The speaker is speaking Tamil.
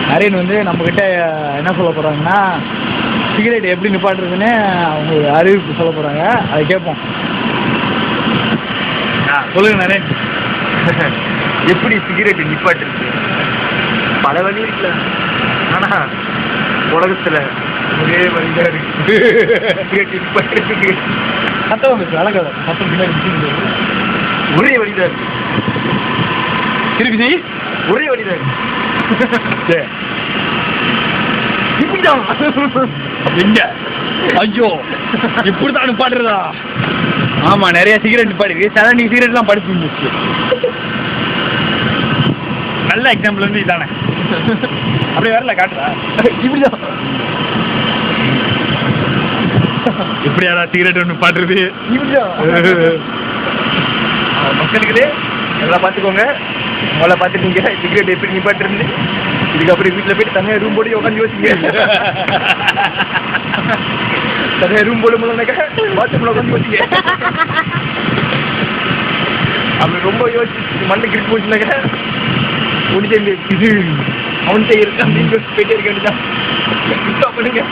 நரேன் வந்து நம்மக்கிட்ட என்ன சொல்ல போகிறாங்கன்னா சிகரெட் எப்படி நிப்பாட்டுறதுன்னு அவங்க அறிவிப்பு சொல்ல போகிறாங்க, அதை கேட்போம். சொல்லுங்க நரேன். எப்படி சிகரெட் நிப்பாட்டுருக்கு? பல வழி இருக்குல்ல, ஆனால் உலகத்தில் ஒரே வழிதான் இருக்கு சிகரெட் நிப்பாட்டுறதுக்கு. சத்தம் வந்துருக்கு, அழகாத சத்தம் பின்னாடி ஒரே வழிதான் இருக்கு. திருப்பி ஒரே வழிதான் இருக்கு. இப்படிதான் எங்க? ஐயோ இப்படிதான் நிப்பாட்டுறதா? ஆமா, நிறைய சிகரெட் நிப்பாட்டிருக்கு. சார் நீங்க சிகரெட்லாம் படிச்சு இருந்துச்சு. நல்ல எக்ஸாம்பிள் வந்து இதானே. அப்படி வரல காட்டுறா. இப்படிதான் எப்படியாடா சிகரெட் ஒன்று பாட்டுறது? இப்படிதான் மக்களுக்கு எல்லாம் பார்த்துக்கோங்க. உங்களை பார்த்துட்டீங்க சிகரெட் எப்படி நிப்பாட்டுருந்து. இதுக்கப்புறம் வீட்டில் போயிட்டு தனியாக ரூம் போட்டு உட்காந்து யோசிங்க. தனியாக ரூம் போட முடியலனாக்கா பாத்ரூமில் உட்காந்து யோசிங்க. அப்படி ரொம்ப யோசிச்சு மண்ணு கிரிட்டு போச்சுனாக்கா முடிஞ்ச இது அவன்கிட்ட இருக்கு அப்படின்னு யோசிச்சு போயிட்டே இருக்க வேண்டியதான். பண்ணுங்க.